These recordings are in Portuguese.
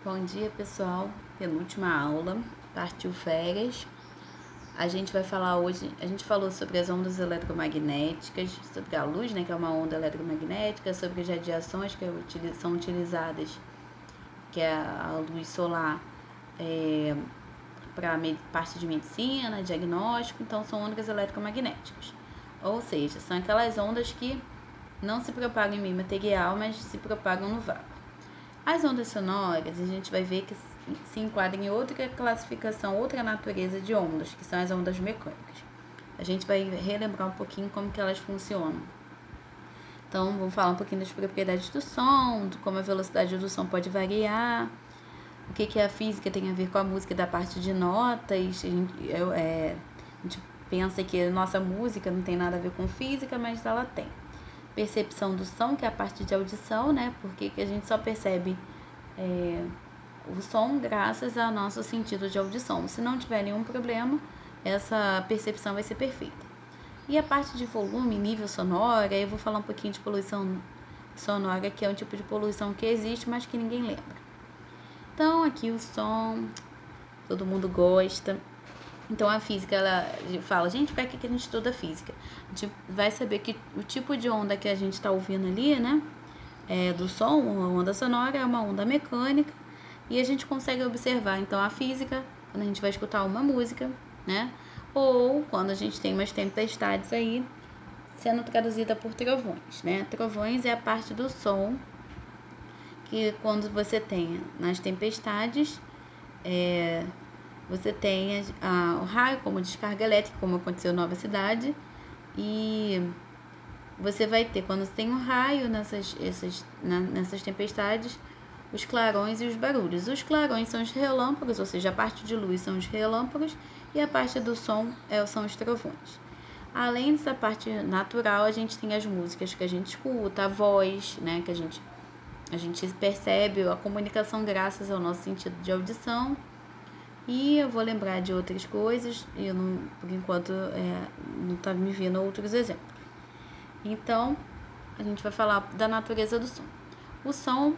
Bom dia, pessoal. Penúltima aula, partiu férias. A gente vai falar hoje, a gente falou sobre as ondas eletromagnéticas, sobre a luz, né, que é uma onda eletromagnética, sobre as radiações que são utilizadas, que é a luz solar, para parte de medicina, diagnóstico. Então, são ondas eletromagnéticas. Ou seja, são aquelas ondas que não se propagam em meio material, mas se propagam no vácuo. As ondas sonoras, a gente vai ver que se enquadram em outra classificação, outra natureza de ondas, que são as ondas mecânicas. A gente vai relembrar um pouquinho como que elas funcionam. Então, vamos falar um pouquinho das propriedades do som, de como a velocidade do som pode variar, o que a física tem a ver com a música da parte de notas. A gente pensa que a nossa música não tem nada a ver com física, mas ela tem. Percepção do som, que é a parte de audição, né? Porque a gente só percebe o som graças ao nosso sentido de audição. Se não tiver nenhum problema, essa percepção vai ser perfeita. E a parte de volume, nível sonoro, aí eu vou falar um pouquinho de poluição sonora, que é um tipo de poluição que existe, mas que ninguém lembra. Então, aqui o som, todo mundo gosta. Então, a física, ela fala, gente, para que a gente estuda física? A gente vai saber que o tipo de onda que a gente está ouvindo ali, né, do som, uma onda sonora, é uma onda mecânica, e a gente consegue observar, então, a física, quando a gente vai escutar uma música, né, ou quando a gente tem umas tempestades aí, sendo traduzida por trovões, né. Trovões é a parte do som que quando você tem nas tempestades, você tem o raio como descarga elétrica, como aconteceu em Nova Cidade, e você vai ter, quando tem um raio nessas tempestades, os clarões e os barulhos. Os clarões são os relâmpagos, ou seja, a parte de luz são os relâmpagos e a parte do som são os trovões. Além dessa parte natural, a gente tem as músicas que a gente escuta, a voz, né, que a gente percebe a comunicação graças ao nosso sentido de audição. E eu vou lembrar de outras coisas, e eu não, por enquanto não está me vindo outros exemplos. Então, a gente vai falar da natureza do som. O som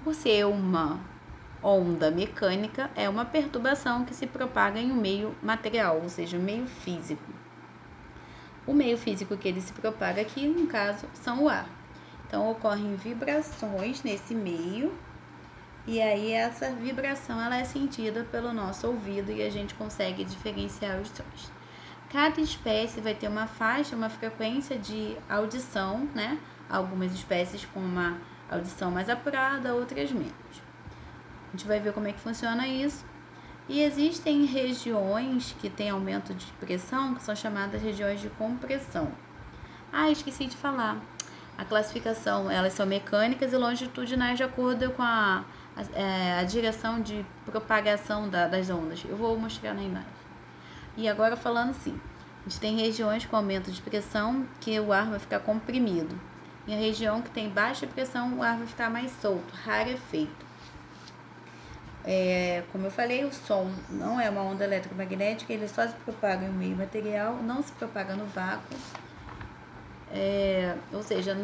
por ser uma onda mecânica, é uma perturbação que se propaga em um meio material, ou seja, um meio físico. O meio físico que ele se propaga aqui, no caso, são o ar. Então, ocorrem vibrações nesse meio, e aí essa vibração ela é sentida pelo nosso ouvido e a gente consegue diferenciar os sons. Cada espécie vai ter uma faixa, uma frequência de audição, né? Algumas espécies com uma audição mais apurada, outras menos. A gente vai ver como é que funciona isso. E existem regiões que têm aumento de pressão, que são chamadas regiões de compressão. Esqueci de falar. A classificação, elas são mecânicas e longitudinais de acordo com a direção de propagação das ondas. Eu vou mostrar na imagem. E agora falando assim, a gente tem regiões com aumento de pressão que o ar vai ficar comprimido. E a região que tem baixa pressão, o ar vai ficar mais solto, rarefeito. Como eu falei, o som não é uma onda eletromagnética, ele só se propaga em um meio material, não se propaga no vácuo. Ou seja,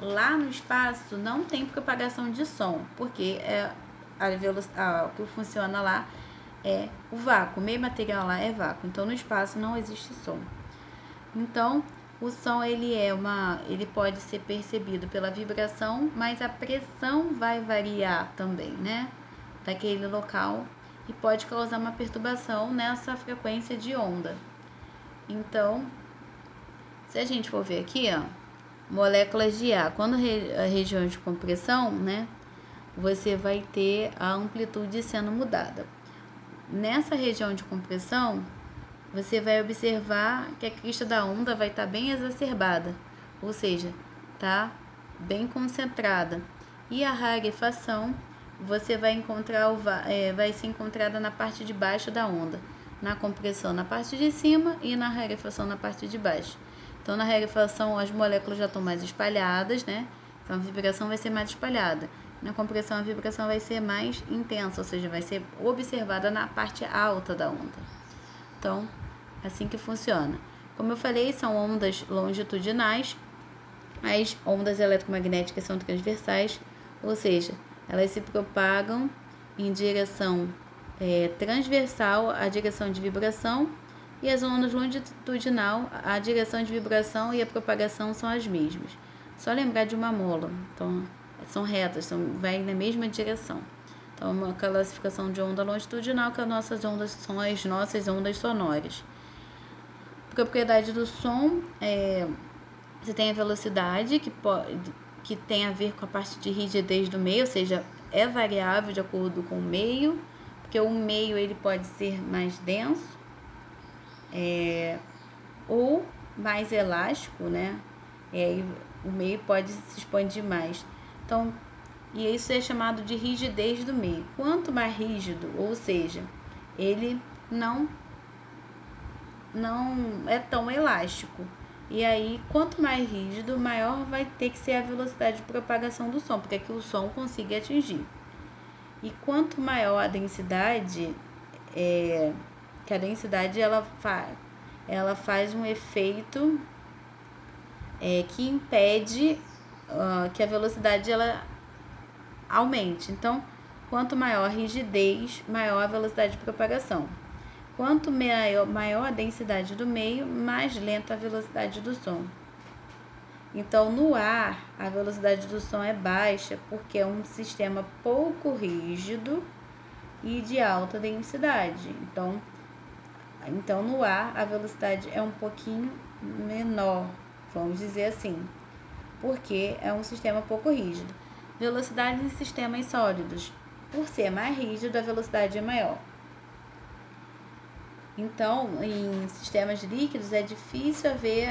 lá no espaço não tem propagação de som, porque o que funciona lá é o vácuo, o meio material lá é vácuo, então no espaço não existe som. Então, o som ele pode ser percebido pela vibração, mas a pressão vai variar também, né, daquele local, e pode causar uma perturbação nessa frequência de onda. Então, se a gente for ver aqui, moléculas de ar, quando a região de compressão, né, você vai ter a amplitude sendo mudada. Nessa região de compressão, você vai observar que a crista da onda vai estar bem exacerbada, ou seja, está bem concentrada. E a rarefação, você vai encontrar vai ser encontrada na parte de baixo da onda, na compressão na parte de cima e na rarefação na parte de baixo. Então, na rarefação, as moléculas já estão mais espalhadas, né? Então, a vibração vai ser mais espalhada. Na compressão, a vibração vai ser mais intensa, ou seja, vai ser observada na parte alta da onda. Então, assim que funciona. Como eu falei, são ondas longitudinais. As ondas eletromagnéticas são transversais, ou seja, elas se propagam em direção transversal à direção de vibração, e as ondas longitudinal, a direção de vibração e a propagação são as mesmas. Só lembrar de uma mola, então são retas, vai na mesma direção. Então, uma classificação de onda longitudinal, que as nossas ondas são as nossas ondas sonoras. Propriedade do som, você tem a velocidade, que tem a ver com a parte de rigidez do meio, ou seja, é variável de acordo com o meio, porque o meio ele pode ser mais denso, ou mais elástico, né? E aí o meio pode se expandir mais. Então, e isso é chamado de rigidez do meio. Quanto mais rígido, ou seja, ele não é tão elástico. E aí, quanto mais rígido, maior vai ter que ser a velocidade de propagação do som, para que o som consiga atingir. E quanto maior a densidade, que a densidade ela faz um efeito que impede que a velocidade ela aumente. Então, quanto maior a rigidez, maior a velocidade de propagação. Quanto maior a densidade do meio, mais lenta a velocidade do som. Então, no ar, a velocidade do som é baixa porque é um sistema pouco rígido e de alta densidade. Então no ar, a velocidade é um pouquinho menor, vamos dizer assim, porque é um sistema pouco rígido. Velocidade em sistemas sólidos. Por ser mais rígido, a velocidade é maior. Então, em sistemas líquidos, é difícil haver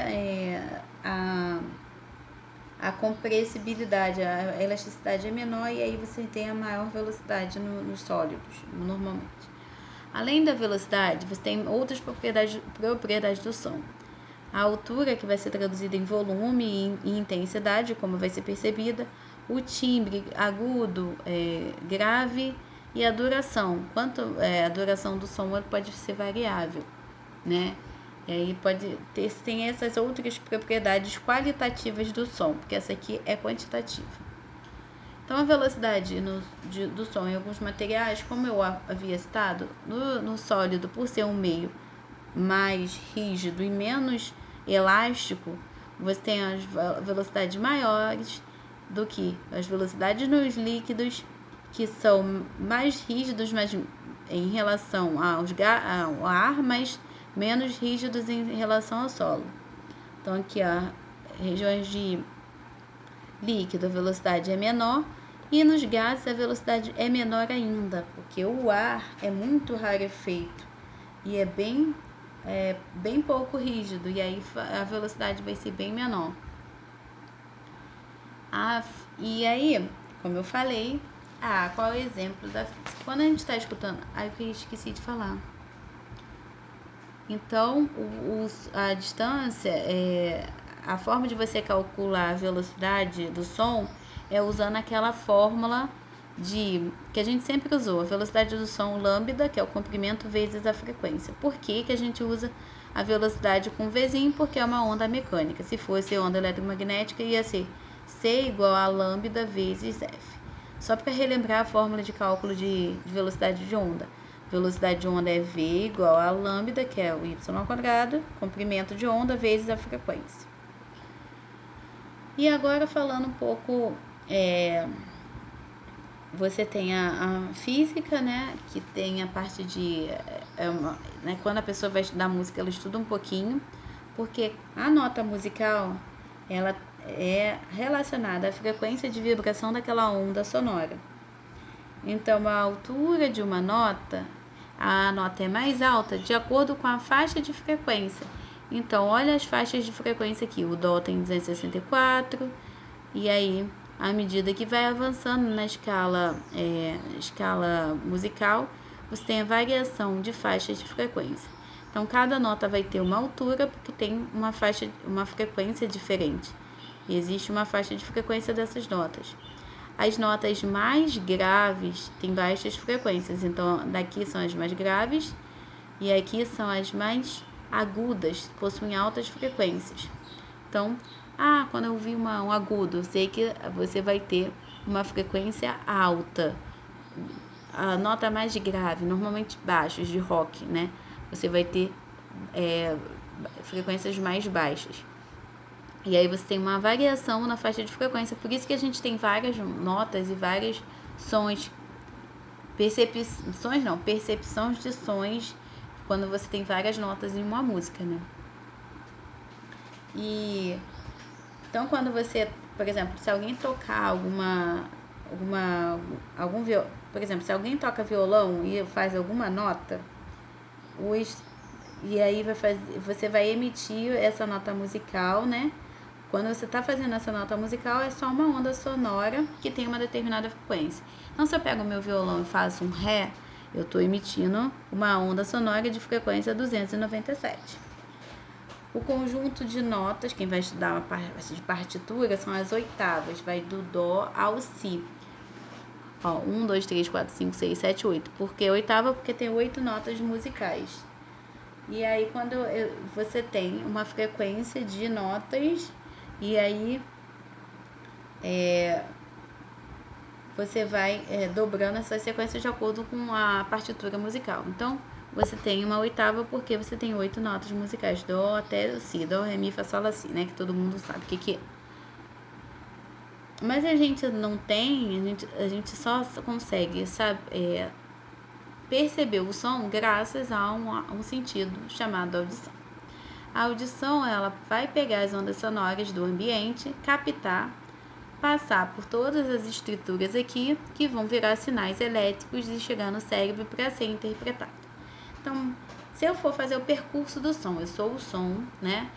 a compressibilidade, a elasticidade é menor e aí você tem a maior velocidade nos sólidos, normalmente. Além da velocidade, você tem outras propriedades do som. A altura, que vai ser traduzida em volume e intensidade, como vai ser percebida, o timbre agudo, grave, e a duração. A duração do som pode ser variável, né? E aí tem essas outras propriedades qualitativas do som, porque essa aqui é quantitativa. Então, a velocidade do som em alguns materiais, como eu havia citado, no sólido, por ser um meio mais rígido e menos elástico, você tem as velocidades maiores do que as velocidades nos líquidos, que são mais rígidos mas em relação ao ar, mas menos rígidos em relação ao solo. Então, aqui, regiões de líquido, a velocidade é menor, e nos gases a velocidade é menor ainda, porque o ar é muito rarefeito e é bem pouco rígido, e aí a velocidade vai ser bem menor. E aí, como eu falei, qual é o exemplo da física? Quando a gente está escutando, eu esqueci de falar. Então, a distância, a forma de você calcular a velocidade do som é usando aquela fórmula que a gente sempre usou, a velocidade do som lambda, que é o comprimento vezes a frequência. Por que a gente usa a velocidade com Vzinho? Porque é uma onda mecânica. Se fosse onda eletromagnética, ia ser C igual a lambda vezes F. Só para relembrar a fórmula de cálculo de velocidade de onda. Velocidade de onda é V igual a lambda, que é o y ao quadrado, comprimento de onda vezes a frequência. E agora falando um pouco, você tem a física, né, que tem a parte de, né, quando a pessoa vai estudar música, ela estuda um pouquinho, porque a nota musical, ela é relacionada à frequência de vibração daquela onda sonora. Então, a altura de uma nota, a nota é mais alta de acordo com a faixa de frequência. Então, olha as faixas de frequência aqui. O Dó tem 264, e aí, à medida que vai avançando na escala musical, você tem a variação de faixas de frequência. Então, cada nota vai ter uma altura, porque tem uma frequência diferente. E existe uma faixa de frequência dessas notas. As notas mais graves têm baixas frequências, então daqui são as mais graves e aqui são as mais agudas, possuem altas frequências. Então, quando eu vi um agudo, eu sei que você vai ter uma frequência alta, a nota mais grave, normalmente baixos de rock, né? Você vai ter frequências mais baixas. E aí você tem uma variação na faixa de frequência. Por isso que a gente tem várias notas e vários sons. Percepções de sons quando você tem várias notas em uma música, né? E então quando você, por exemplo, se alguém tocar por exemplo, se alguém toca violão e faz alguma nota, e aí você vai emitir essa nota musical, né? Quando você está fazendo essa nota musical, é só uma onda sonora que tem uma determinada frequência. Então, se eu pego o meu violão e faço um Ré, eu estou emitindo uma onda sonora de frequência 297. O conjunto de notas, quem vai estudar uma parte de partitura, são as oitavas, vai do Dó ao Si. 1, 2, 3, 4, 5, 6, 7, 8. Por que oitava? Porque tem 8 notas musicais. E aí, quando você tem uma frequência de notas, e aí você vai dobrando essas sequências de acordo com a partitura musical. Então, você tem uma oitava porque você tem 8 notas musicais, Dó até o Si, Dó, Ré, Mi, Fá, Sol, Lá, Si, né? Que todo mundo sabe o que é. Mas a gente não tem, a gente só consegue, sabe, perceber o som graças a um sentido chamado audição. A audição, ela vai pegar as ondas sonoras do ambiente, captar, passar por todas as estruturas aqui, que vão virar sinais elétricos e chegar no cérebro para ser interpretado. Então, se eu for fazer o percurso do som, eu sou o som, né?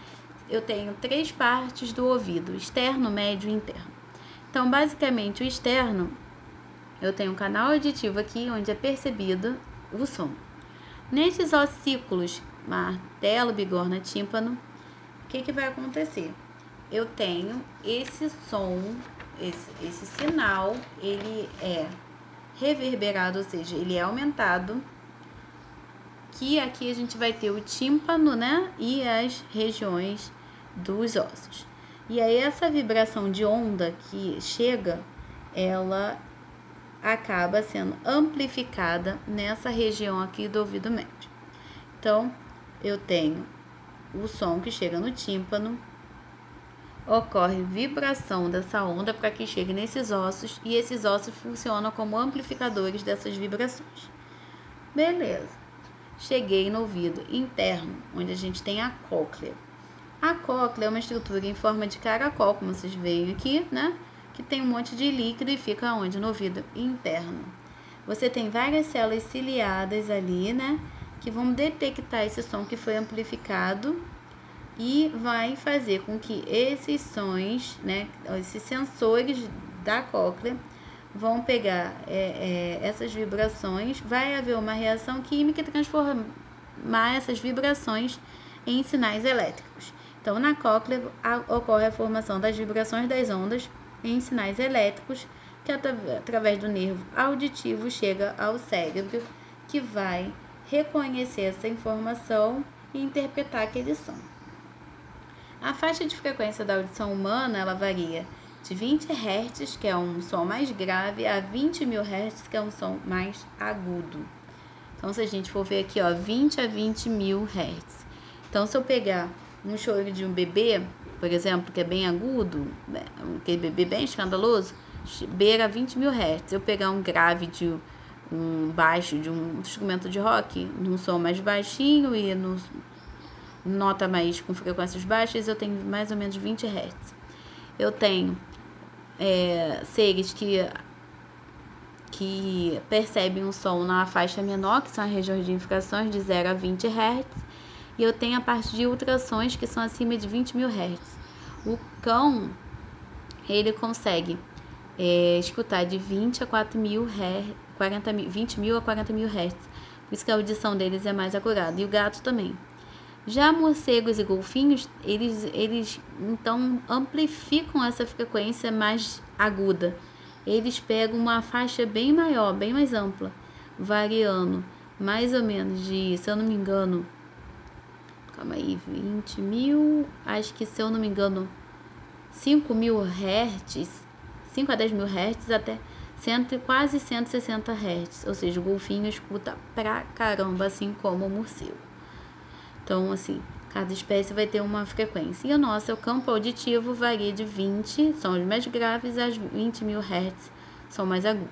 Eu tenho 3 partes do ouvido, externo, médio e interno. Então, basicamente, o externo, eu tenho um canal auditivo aqui, onde é percebido o som. Nesses ossículos, martelo, bigorna, tímpano, o que vai acontecer? Eu tenho esse som, esse sinal, ele é reverberado, ou seja, ele é aumentado, que aqui a gente vai ter o tímpano, né, e as regiões dos ossos. E aí essa vibração de onda que chega, ela acaba sendo amplificada nessa região aqui do ouvido médio. Então, eu tenho o som que chega no tímpano, ocorre vibração dessa onda para que chegue nesses ossos, e esses ossos funcionam como amplificadores dessas vibrações. Beleza. Cheguei no ouvido interno, onde a gente tem a cóclea. A cóclea é uma estrutura em forma de caracol, como vocês veem aqui, né? Que tem um monte de líquido e fica onde? No ouvido interno. Você tem várias células ciliadas ali, né? Que vão detectar esse som que foi amplificado e vai fazer com que esses sons, né? Esses sensores da cóclea vão pegar essas vibrações, vai haver uma reação química e transformar essas vibrações em sinais elétricos. Então, na cóclea ocorre a formação das vibrações das ondas em sinais elétricos que através do nervo auditivo chega ao cérebro, que vai reconhecer essa informação e interpretar aquele som. A faixa de frequência da audição humana, ela varia de 20 Hz, que é um som mais grave, a 20.000 Hz, que é um som mais agudo. Então, se a gente for ver aqui, 20 a 20.000 Hz. Então, se eu pegar um choro de um bebê, por exemplo, que é bem agudo, aquele bebê bem escandaloso, beira 20.000 Hz. Eu pegar um grave de um baixo de um instrumento de rock, num som mais baixinho e no nota mais com frequências baixas, eu tenho mais ou menos 20 Hz. Eu tenho seres que percebem um som na faixa menor, que são as regiões de infrações de 0 a 20 Hz, e eu tenho a parte de ultrassons, que são acima de 20.000 Hz. O cão, ele consegue escutar de 20 a 4.000 Hz, 20.000 a 40.000 Hz, por isso que a audição deles é mais acurada, e o gato também. Já morcegos e golfinhos, eles então amplificam essa frequência mais aguda. Eles pegam uma faixa bem maior, bem mais ampla, variando mais ou menos de, se eu não me engano, 20.000, acho que se eu não me engano, 5.000 Hz, 5 a 10 mil Hz até quase 160 Hz, ou seja, o golfinho escuta pra caramba, assim como o morcego. Então, assim, cada espécie vai ter uma frequência. E o nosso campo auditivo varia de 20, são os mais graves, a 20 mil Hz, são mais agudos.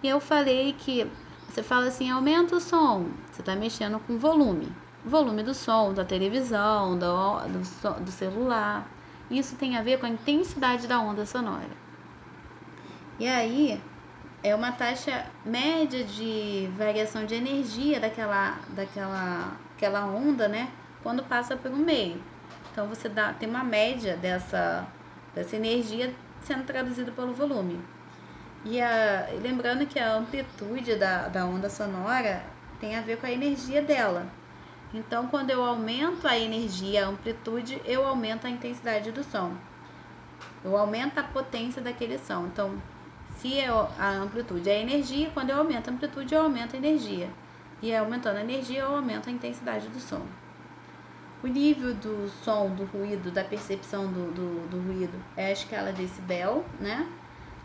E eu falei que você fala assim, aumenta o som, você está mexendo com volume. O volume do som, da televisão, do celular. Isso tem a ver com a intensidade da onda sonora. E aí, é uma taxa média de variação de energia daquela onda, né? Quando passa por um meio. Então, você tem uma média dessa energia sendo traduzida pelo volume. E lembrando que a amplitude da onda sonora tem a ver com a energia dela. Então, quando eu aumento a energia, a amplitude, eu aumento a intensidade do som. Eu aumento a potência daquele som. Então, se a amplitude é a energia, quando eu aumento a amplitude, eu aumento a energia. E aumentando a energia, eu aumento a intensidade do som. O nível do som, do ruído, da percepção do ruído é a escala decibel, né?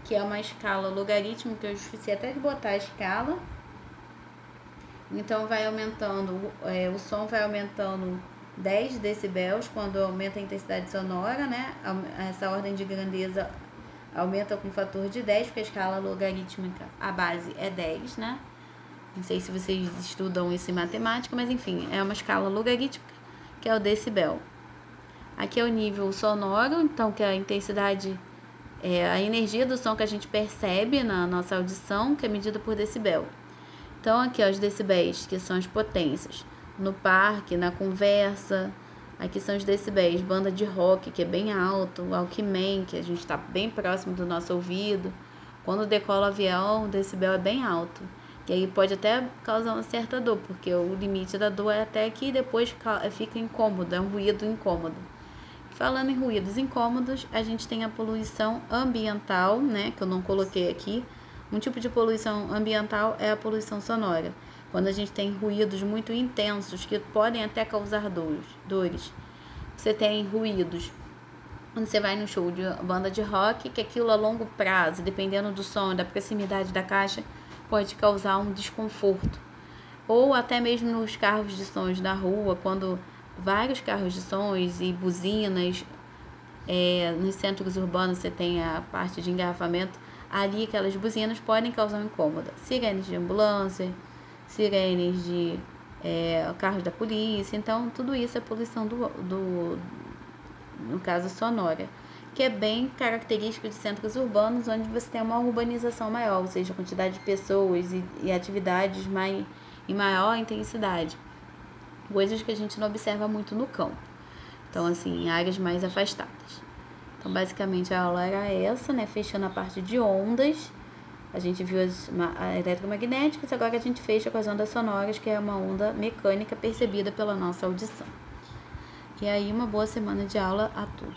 Que é uma escala logarítmica, eu esqueci até de botar a escala. Então vai aumentando, o som vai aumentando 10 decibéis quando aumenta a intensidade sonora, né? Essa ordem de grandeza aumenta com fator de 10, porque a escala logarítmica, a base é 10, né? Não sei se vocês estudam isso em matemática, mas enfim, é uma escala logarítmica, que é o decibel. Aqui é o nível sonoro, então que é a intensidade, a energia do som que a gente percebe na nossa audição, que é medida por decibel. Então, aqui, ó, os decibéis, que são as potências. No parque, na conversa, aqui são os decibéis. Banda de rock, que é bem alto. Walkman, que a gente está bem próximo do nosso ouvido. Quando decola o avião, o decibel é bem alto. E aí pode até causar uma certa dor, porque o limite da dor é até aqui e depois fica incômodo, é um ruído incômodo. Falando em ruídos incômodos, a gente tem a poluição ambiental, né, que eu não coloquei aqui. Um tipo de poluição ambiental é a poluição sonora, quando a gente tem ruídos muito intensos que podem até causar dores. Você tem ruídos quando você vai no show de banda de rock, que aquilo a longo prazo, dependendo do som e da proximidade da caixa, pode causar um desconforto. Ou até mesmo nos carros de sons da rua, quando vários carros de sons e buzinas, nos centros urbanos você tem a parte de engarrafamento, ali aquelas buzinas podem causar um incômodo. Sirenes de ambulância, sirenes de carros da polícia. Então, tudo isso é poluição no caso sonora, que é bem característico de centros urbanos, onde você tem uma urbanização maior, ou seja, a quantidade de pessoas e atividades em maior intensidade. Coisas que a gente não observa muito no campo. Então, assim, em áreas mais afastadas. Então, basicamente, a aula era essa, né? Fechando a parte de ondas. A gente viu as eletromagnéticas, agora a gente fecha com as ondas sonoras, que é uma onda mecânica percebida pela nossa audição. E aí, uma boa semana de aula a todos.